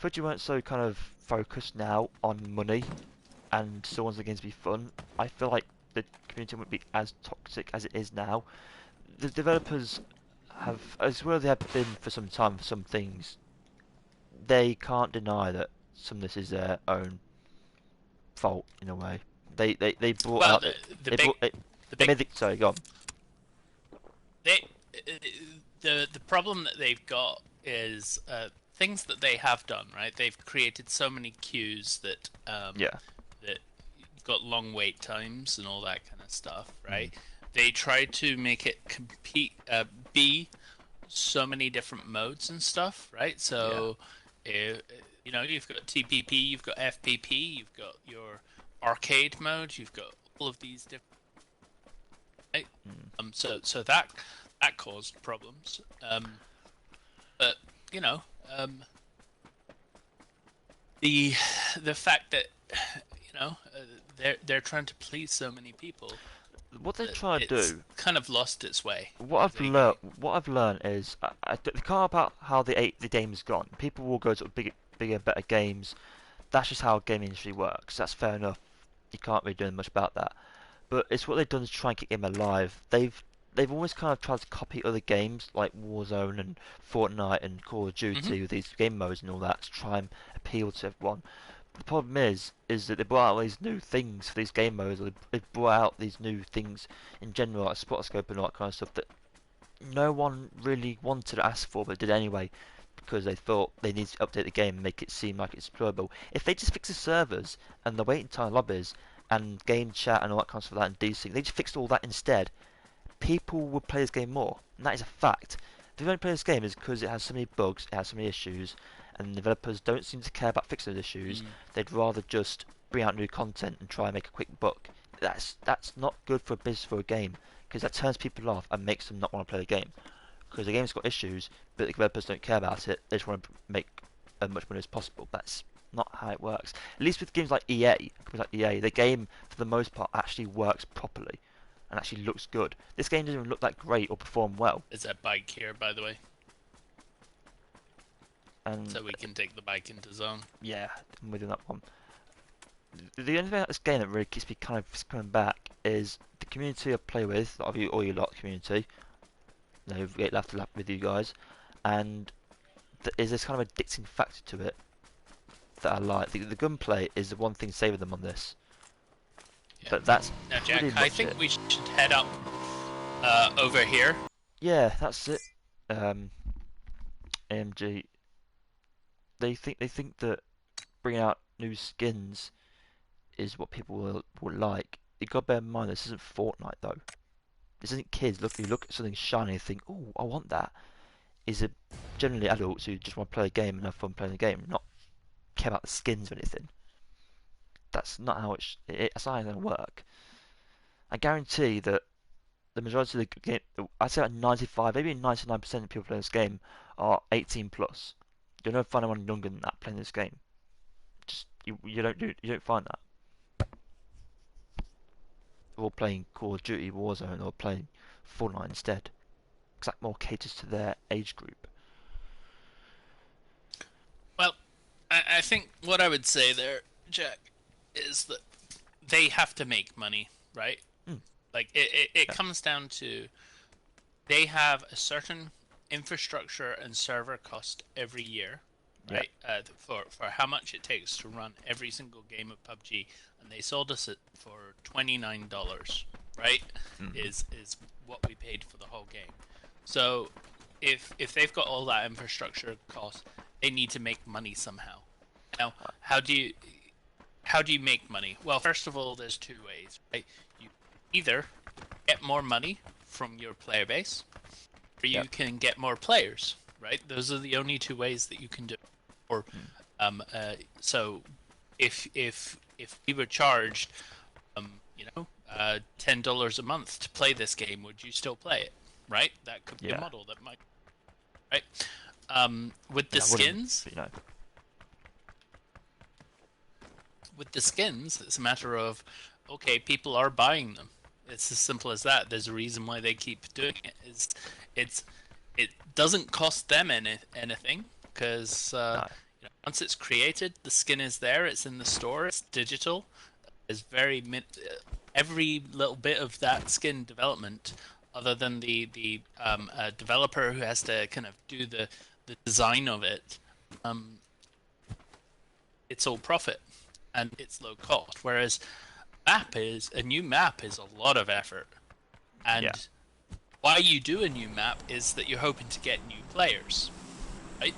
PUBG weren't so kind of focused now on money and still wants the games to be fun, I feel like the community wouldn't be as toxic as it is now. The developers have, as well as they have been for some time for some things, they can't deny that some of this is their own fault in a way. They brought Well, out the they big brought the they big made the sorry, go on. they the problem that they've got is things that they have done, right? They've created so many queues that Yeah. that got long wait times and all that kind of stuff, Mm. right? They try to make it compete be so many different modes and stuff, right? Yeah. So, uh, you've got TPP, you've got FPP, you've got your arcade mode, you've got all of these different. Right? Mm. So that caused problems. But you know, um, the the fact that they're trying to please so many people What they that try to it's do, kind of lost its way what as I've a learnt, game. what I've learned is, the car about how the game's gone. People will go to bigger, better games. That's just how gaming industry works. That's fair enough. You can't really do much about that. But it's what they've done is try and keep the game alive. They've always kind of tried to copy other games like Warzone and Fortnite and Call of Hmm. Duty with these game modes and all that to try and appeal to everyone. The problem is that they brought out all these new things for these game modes. They brought out these new things in general, like spotter scope and all that kind of stuff that no one really wanted to ask for, but did anyway because they thought they needed to update the game and make it seem like it's playable. If they just fix the servers and the waiting time lobbies and game chat and all that kind of stuff like that and desync, they just fixed all that instead, people would play this game more. And that is a fact. The reason play this game is because it has so many bugs, it has so many issues, and developers don't seem to care about fixing those issues. Mm. They'd rather just bring out new content and try and make a quick buck. That's not good for a business for a game because that turns people off and makes them not want to play the game. Because the game's got issues, but the developers don't care about it. They just want to make as much money as possible. That's not how it works. At least with games like EA, the game for the most part actually works properly and actually looks good. This game doesn't even look that great or perform well. Is that bike here, by the way? And So we can take the bike into zone. yeah, I'm with you on that one. The only thing about this game that really keeps me kind of coming back is the community I play with, a lot of you, all you lot community. You know, great laugh to laugh with you guys, and is this kind of addicting factor to it that I like. The gunplay is the one thing saving them on this, Yeah. but that's Now, Jack, pretty I much it. think we should head up over here. Yeah, that's it. Um, AMG, they think that bringing out new skins is what people will like. You got to bear in mind this isn't Fortnite though. This isn't kids. Look, you look at something shiny and think, oh, I want that. Is it generally adults who just want to play a game and have fun playing the game, not care about the skins or anything. That's not how that's not how it's going to work. I guarantee that the majority of the game, I'd say like 95, maybe 99% of people playing this game are 18 plus. You'll never find anyone younger than that playing this game. Just you don't find that. They're all playing Call of Duty, Warzone, or playing Fortnite instead. Because that more caters to their age group. Well, I think what I would say there, Jack, is that they have to make money, right? Mm, Like it yeah, comes down to they have a certain infrastructure and server cost every year, yeah, right? For how much it takes to run every single game of PUBG, and they sold us it for $29, right? mm, Is what we paid for the whole game. So if they've got all that infrastructure cost, they need to make money somehow. Now, how do you make money? Well, first of all, there's two ways, right? You either get more money from your player base, or yeah, you can get more players, right? Those are the only two ways that you can do it. Or, mm, so if we were charged, $10 a month to play this game, would you still play it? Right? That could be a yeah. model that might, right? With the I wouldn't, skins, but, you know. it's a matter of, okay, people are buying them. It's as simple as that. There's a reason why they keep doing it. It's it doesn't cost them anything because No, Once it's created, the skin is there. It's in the store. It's digital. There's every little bit of that skin development, other than the developer who has to kind of do the design of it. Um, it's all profit and it's low cost. Whereas a new map is a lot of effort. Yeah, And why you do a new map is that you're hoping to get new players, right?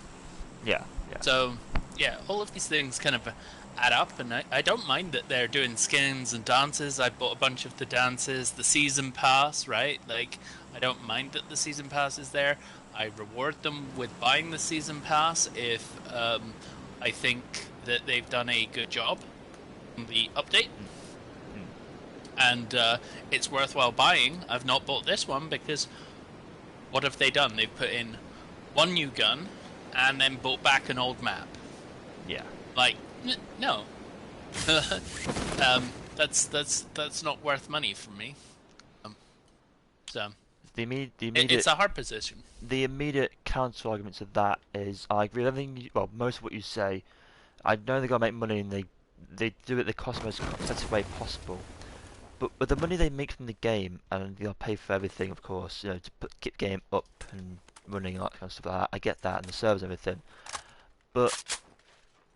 yeah, yeah. So yeah, all of these things kind of add up, and I don't mind that they're doing skins and dances. I bought a bunch of the dances, the season pass, right? Like, I don't mind that the season pass is there. I reward them with buying the season pass if I think that they've done a good job on the update, Mm, mm. and it's worthwhile buying. I've not bought this one because what have they done? They've put in one new gun and then bought back an old map. Yeah. Like, no, that's not worth money for me. Um, so The immediate it's a hard position. the immediate counter argument to that is I agree with everything. Well, most of what you say. I know they gotta make money and they do it the cost most effective way possible. But with the money they make from the game, and they'll pay for everything, of course, to keep the game up and running and that kind of stuff like that. I get that, and the servers and everything. But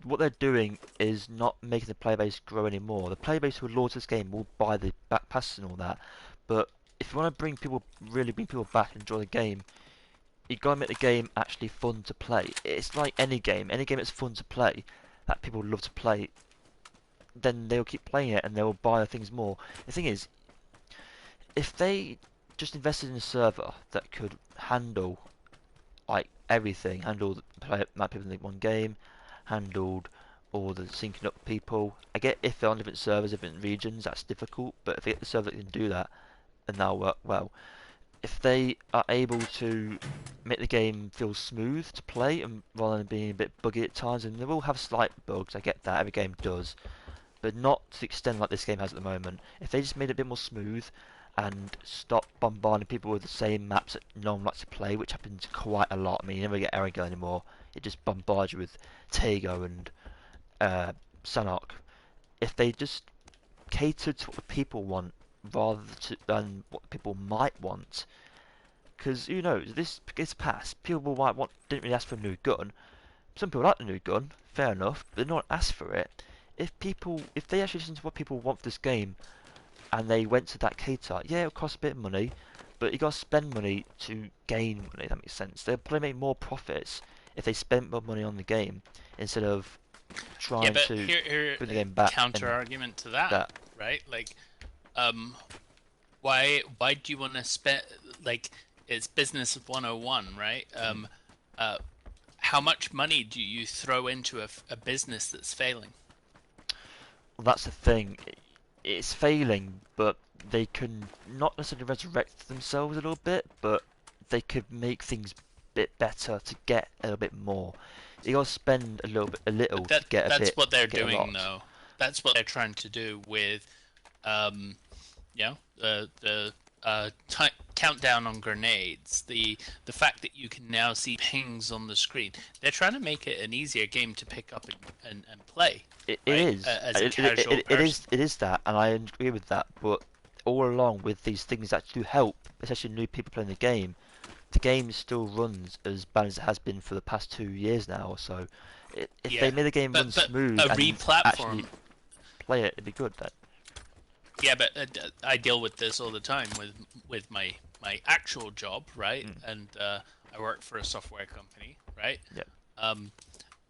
what they're doing is not making the player base grow anymore. The player base who are loyal to this game will buy the back passes and all that. But if you want to really bring people back and enjoy the game, you gotta make the game actually fun to play. It's like any game. Any game that's fun to play, that people love to play, then they'll keep playing it and they'll buy the things more. The thing is, if they just invested in a server that could handle like everything, handled map people in one game, handled all the syncing up people. I get if they're on different servers, different regions, that's difficult, but if they get the server that can do that, then that'll work well. If they are able to make the game feel smooth to play, and rather than being a bit buggy at times, and they will have slight bugs, I get that, every game does, but not to the extent like this game has at the moment. If they just made it a bit more smooth and stop bombarding people with the same maps that no one likes to play, which happens quite a lot. I mean, you never get Erangel anymore. It just bombards you with Tego and Sanok. If they just catered to what the people want than what people might want, because you know this gets past. People might want didn't really ask for a new gun. Some people like the new gun, fair enough, but they don't ask for it. If they actually listen to what people want for this game, and they went to that cater, yeah, it'll cost a bit of money, but you got to spend money to gain money. If that makes sense. They'll probably make more profits if they spent more money on the game instead of Yeah, trying but to here bring the a game back. counter And argument to that, that right? Like, um, why do you want to spend, like, it's business 101, right? Uh, how much money do you throw into a business that's failing? well, that's the thing. It's failing, but they can not necessarily resurrect themselves a little bit, but they could make things a bit better to get a little bit more. You got to spend a little But to get a that's bit what they're to get a doing, lot. though. That's what they're trying to do with, um, the countdown on grenades. The fact that you can now see pings on the screen. They're trying to make it an easier game to pick up and play, It right? is. As a casual It person. is. It is that, and I agree with that. But all along with these things that do help, especially new people playing the game still runs as bad as it has been for the past 2 years now or so. If they Yeah, made the game run but smooth a and actually replatform. play it, it'd be good. Then. Yeah, but I deal with this all the time with my actual job, right? Mm, And I work for a software company, right? yeah. Um,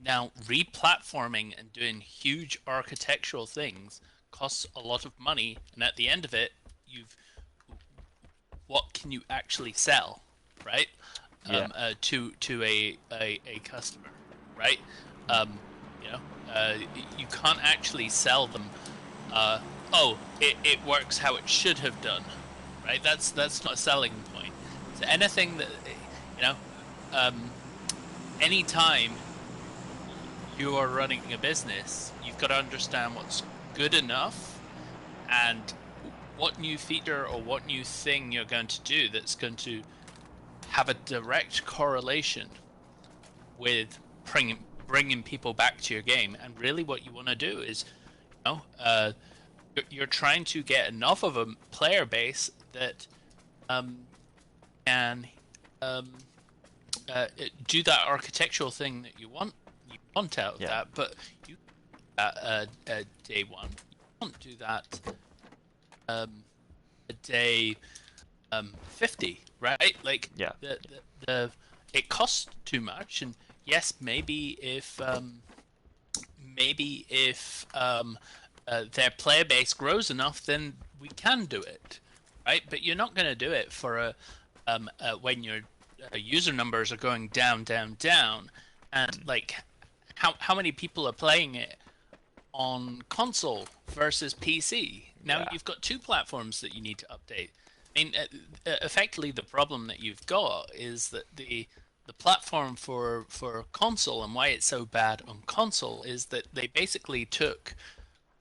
Now, replatforming and doing huge architectural things costs a lot of money, and at the end of it, you've what can you actually sell, right? Yeah. To a customer, right? Um, you know, you can't actually sell them. Uh, oh, it works how it should have done, right? That's not a selling point. So anything that you know, um, anytime you are running a business, you've got to understand what's good enough and what new feature or what new thing you're going to do that's going to have a direct correlation with bringing people back to your game. And really, what you want to do is, you're trying to get enough of a player base that um, can um, do that architectural thing that you want out of Yeah. that. But you day one, you can't do that a day 50, right? Like Yeah. the it costs too much, and yes, maybe if their player base grows enough, then we can do it, right? But you're not going to do it for when your user numbers are going down, down, down, and like how many people are playing it on console versus PC? Now Yeah. you've got two platforms that you need to update. I mean, effectively, the problem that you've got is that the platform for console, and why it's so bad on console, is that they basically took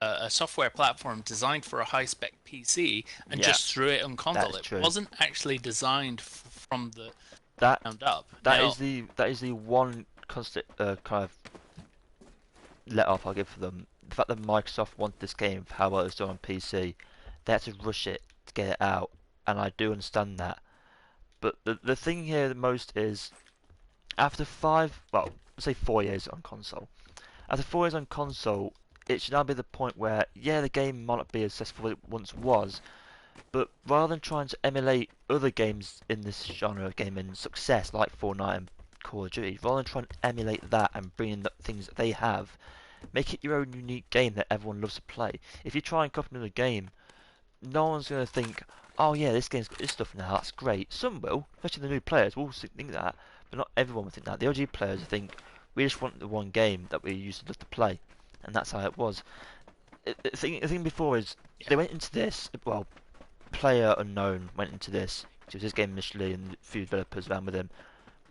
a software platform designed for a high spec PC and Yeah. just threw it on That console. is It true. wasn't actually designed from the That ground up. that Now, is the one constant kind of let off I'll give for them. The fact that Microsoft wanted this game for how well it was done on PC, they had to rush it to get it out, and I do understand that. But the thing here the most is after let's say 4 years on console. After 4 years on console, it should now be the point where yeah, the game might not be as successful as it once was, but rather than trying to emulate other games in this genre of gaming success like Fortnite and Call of Duty, rather than trying to emulate that and bring in the things that they have, make it your own unique game that everyone loves to play. If you try and copy another game, no one's going to think, oh yeah, this game's got this stuff now, that's great. Some will, especially the new players, will think that, but not everyone will think that. The OG players think, we just want the one game that we used to love to play, and that's how it was. The thing before is, yeah, they went into this, well, Player Unknown went into this, it was his game initially, and a few developers around with him,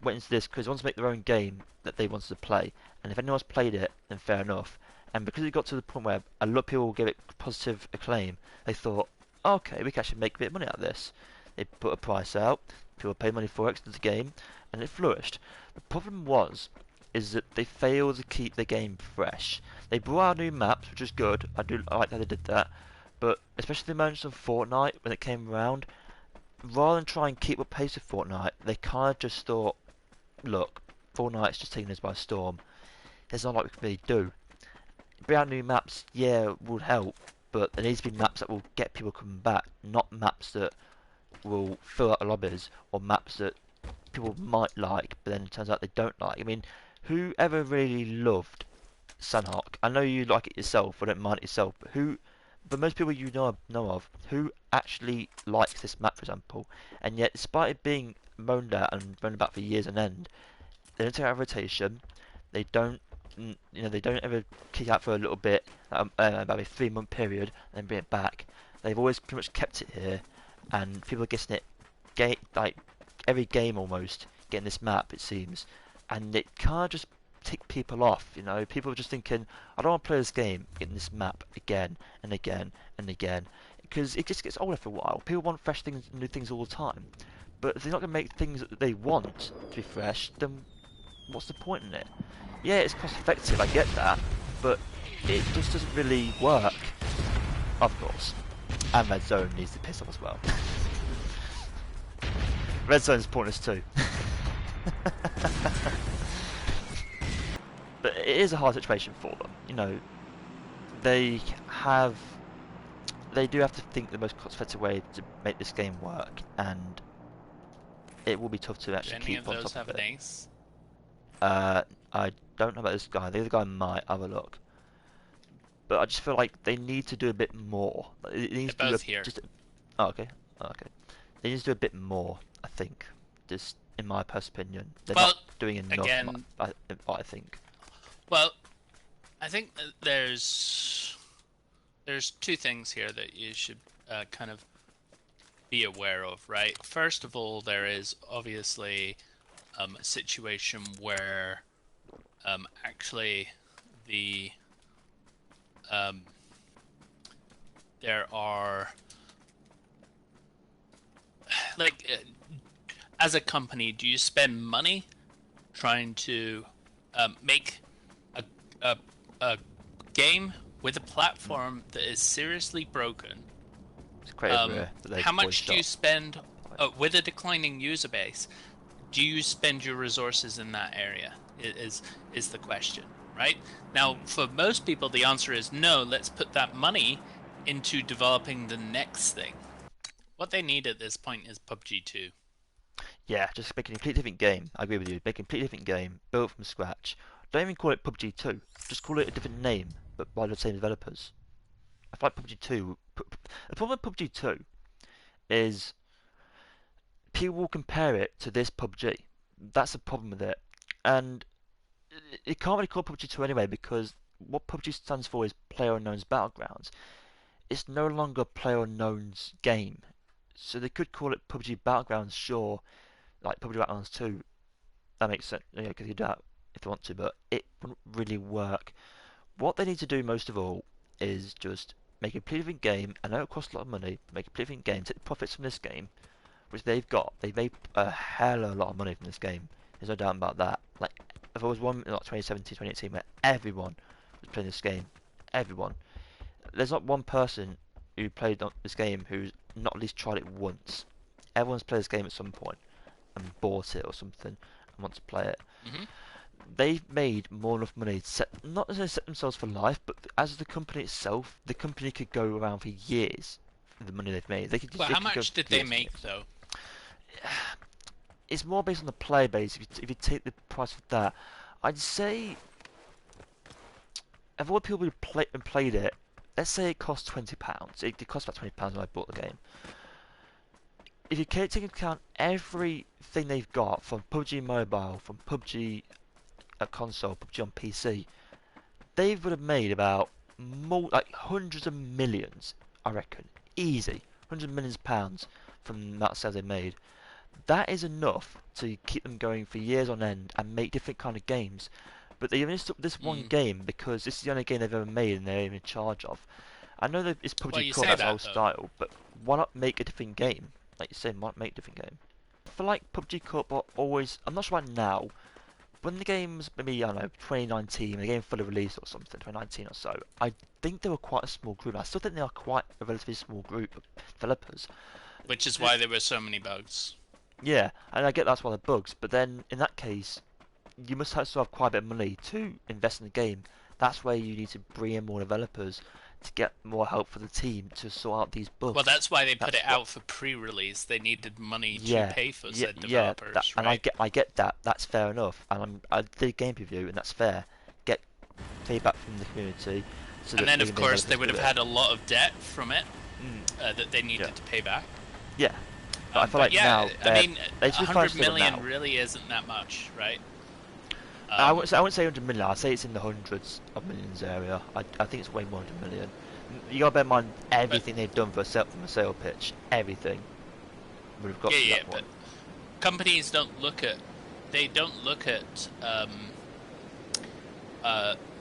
went into this because they wanted to make their own game that they wanted to play, and if anyone else played it, then fair enough. And because it got to the point where a lot of people gave it positive acclaim, they thought, okay, we can actually make a bit of money out of this. They put a price out, people paid money for it, the game, and it flourished. The problem is that they failed to keep the game fresh. They brought out new maps, which is good. I like how they did that. But especially the moments of Fortnite when it came around, rather than try and keep up pace with Fortnite, they kind of just thought, look, Fortnite's just taking us by storm. There's not a lot we can really do. Bring out new maps, yeah, would help, but there needs to be maps that will get people coming back, not maps that will fill out the lobbies, or maps that people might like, but then it turns out they don't like. I mean, whoever really loved Sanhok? I know you like it yourself, or don't mind it yourself, but most people you know of, who actually likes this map, for example, and yet despite it being moaned at and moaned about for years on end, they don't take out of rotation. They don't, they don't ever kick out for a little bit, about a 3 month period, and then bring it back. They've always pretty much kept it here, and people are getting it, like every game almost, getting this map it seems, and it can't just tick people off. People are just thinking, I don't want to play this game, getting this map again and again and again, because it just gets old after a while. People want fresh things, new things all the time. But if they're not going to make things that they want to be fresh, then what's the point in it? Yeah, it's cost effective, I get that, but it just doesn't really work. Of course. And Red Zone needs to piss off as well. Red Zone's pointless too. But it is a hard situation for them. They have, they do have to think the most cost-effective way to make this game work, and it will be tough to do actually any keep of on those top have of an it. ace? I don't know about this guy. The other guy might have a look, but I just feel like they need to do a bit more. It needs They're to do both here. oh, okay, oh, okay. They need to do a bit more. I think, just in my personal opinion, they're Well, not doing enough. again, I think. well, I think that there's two things here that you should kind of be aware of, right? First of all, there is obviously a situation where actually the um, there are like as a company, do you spend money trying to make a a game with a platform that is seriously broken, It's a great area that they how always much do you shot. spend with a declining user base? Do you spend your resources in that area? Is the question, right? Now, Mm. for most people, the answer is no. Let's put that money into developing the next thing. What they need at this point is PUBG 2. Yeah, just make a completely different game. I agree with you. Make a completely different game, built from scratch. Don't even call it PUBG 2. Just call it a different name, but by the same developers. I feel like PUBG 2. The problem with PUBG 2 is people will compare it to this PUBG. That's the problem with it. And it can't really call PUBG 2 anyway because what PUBG stands for is PlayerUnknown's Battlegrounds. It's no longer PlayerUnknown's game. So they could call it PUBG Battlegrounds, sure, like PUBG Battlegrounds 2. That makes sense, you know, because you do that if they want to, but it wouldn't really work. What they need to do most of all is just make a completely different game. I know it costs a lot of money, but make a completely different game, take the profits from this game, which they've got. They've made a hell of a lot of money from this game. There's no doubt about that. Like, if there was one in like 2017, 2018 where everyone was playing this game, everyone. There's not one person who played this game who's not at least tried it once. Everyone's played this game at some point and bought it or something and wants to play it. Mm-hmm. They've made more than enough money to set, not necessarily set themselves for life, but as the company itself, the company could go around for years. The money they've made, they could Well, it how could go much for did they years and make years. though? It's more based on the player base. If you take the price of that, I'd say of all the people who played it, let's say it cost £20. It cost about £20 when I bought the game. If you take into account everything they've got from PUBG Mobile, from PUBG at console, PUBG on PC, they would have made about more, like hundreds of millions, I reckon, easy, hundreds of millions of pounds from that sales they made. That is enough to keep them going for years on end and make different kind of games. But they only stuck with this one Mm. game because this is the only game they've ever made and they're in charge of. I know that it's Well, PUBG you Core, say that's that our though. style, but why not make a different game? Like you say, why not make a different game? I feel like PUBG Corp are always, I'm not sure about now, when the game's maybe, I don't know, 2019, the game fully released or something, 2019 or so, I think they were quite a small group. I still think they are quite a relatively small group of developers. Which is why This, there were so many bugs. yeah, and I get that's why they're bugs, but then in that case, you must also have quite a bit of money to invest in the game. That's where you need to bring in more developers to get more help for the team to sort out these Well, bugs. that's why they put That's it what. out for pre-release. They needed money to Yeah, pay for yeah, said yeah. That, developers, and right? I get that. That's fair enough. And I did a game review, and that's fair. Get feedback from the community so And that then, the of game course, they developers would do have it. had a lot of debt from it Mm, that they yeah, needed to pay back. yeah. But I feel But like yeah, now I mean, they a should be fine hundred still million now. really isn't that much, right? I Um, wouldn't say 100 million. I'd say it's in the hundreds of millions area. I think it's way more than 100 million. You gotta bear in mind but everything they've done for a sale, from a sale pitch. Everything would have got yeah, to yeah. that But point. companies don't look at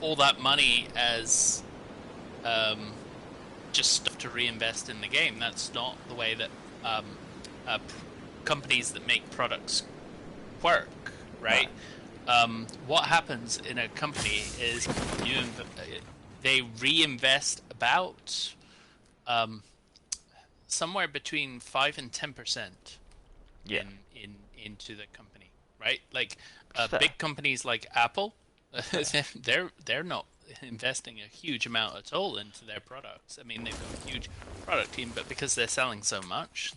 all that money as um, just stuff to reinvest in the game. That's not the way that um, companies that make products work, No. right? What happens in a company is they reinvest about um, somewhere between 5 and 10% Yeah, into the company, right? Like it's fair. big companies like Apple, That's fair. they're not investing a huge amount at all into their products. I mean, they've got a huge product team, but because they're selling so much,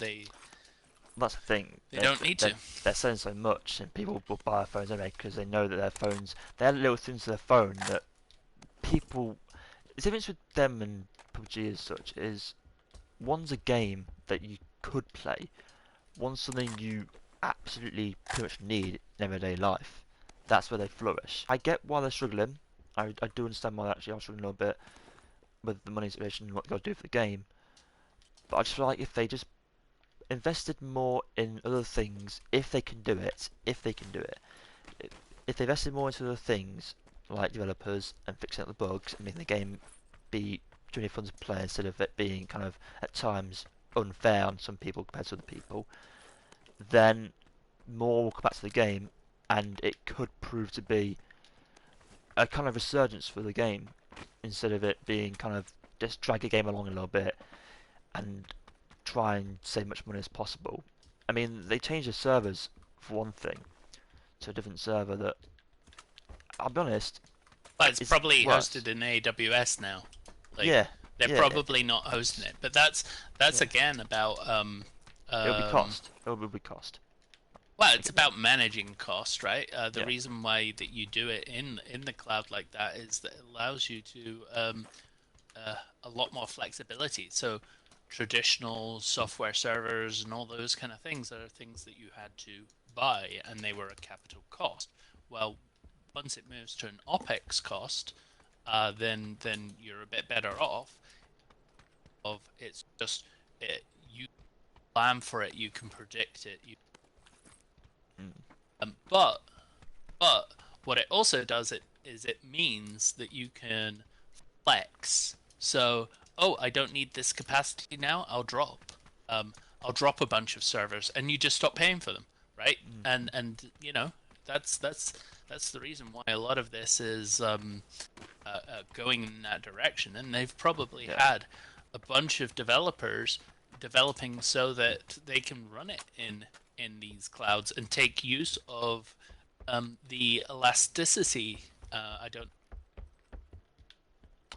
That's the thing. they don't need to. They're selling so much, and people will buy phones anyway because they know that their phones. They have little things to their phone that people. The difference with them and PUBG as such is one's a game that you could play. One's something you absolutely pretty much need in everyday life. That's where they flourish. I get why they're struggling. I do understand why they actually are struggling a little bit with the money situation and what they got to do for the game. But I just feel like if they just invested more in other things, if they can do it, if they invested more into other things like developers and fixing up the bugs and making the game be genuinely fun to play instead of it being kind of at times unfair on some people compared to other people, then more will come back to the game and it could prove to be a kind of resurgence for the game instead of it being kind of just drag a game along a little bit and try and save much money as possible. I mean, they changed the servers for one thing to a different server that, I'll be honest, Well, it's is probably worse. hosted in AWS now. Like Yeah, they're yeah, probably not hosting it, but that's yeah. again about It'll be um cost. It will be cost. well, it's about managing cost, right? The Yeah. reason why that you do it in the cloud like that is that it allows you to a lot more flexibility. So traditional software servers and all those kind of things are things that you had to buy, and they were a capital cost. Well, once it moves to an OPEX cost, then you're a bit better off. Of it's just you plan for it, you can predict it. Mm. But what it also does is it means that you can flex. So, oh, I don't need this capacity now. I'll drop a bunch of servers, and you just stop paying for them, right? Mm. And you know that's the reason why a lot of this is going in that direction. And they've probably Yeah. had a bunch of developers developing so that they can run it in these clouds and take use of the elasticity. I don't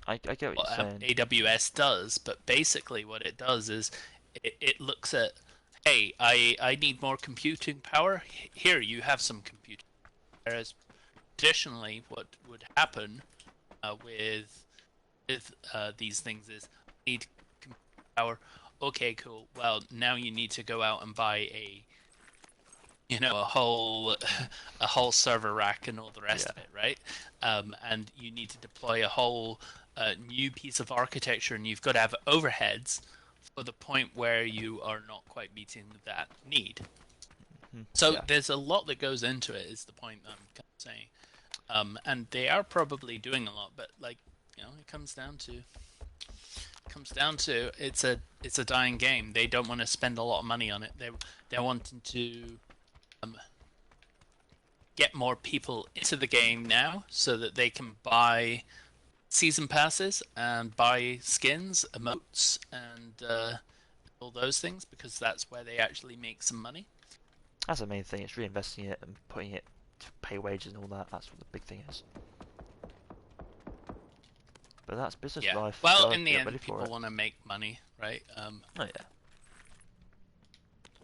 I get what what you're saying. AWS does, but basically what it does is it looks at, hey, I need more computing power. Here, you have some computing. Whereas traditionally, what would happen with these things is need computing power. Okay, cool. Well, now you need to go out and buy a whole a whole server rack and all the rest Yeah. of it, right? And you need to deploy a whole new piece of architecture, and you've got to have overheads for the point where you are not quite meeting that need. Mm. So Yeah. there's a lot that goes into it, is the point that I'm kind of saying. And they are probably doing a lot, but like it comes down to it's a dying game. They don't want to spend a lot of money on it. They're wanting to get more people into the game now so that they can buy season passes and buy skins, emotes, and all those things, because that's where they actually make some money. That's the main thing. It's reinvesting it and putting it to pay wages and all that. That's what the big thing is. But that's business Yeah. life. Well, Gotta in the get ready end, for people it. want to make money, right? Oh yeah.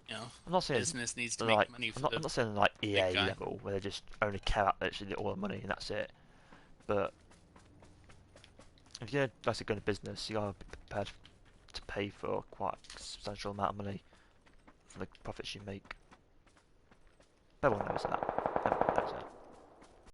You know, I'm not saying business needs to they're make like money I'm for not, the I'm not saying like big EA guy. level where they just only care about actually all the money and that's it. But if you're actually going to business, you gotta be prepared to pay for quite a substantial amount of money for the profits you make. Everyone knows that.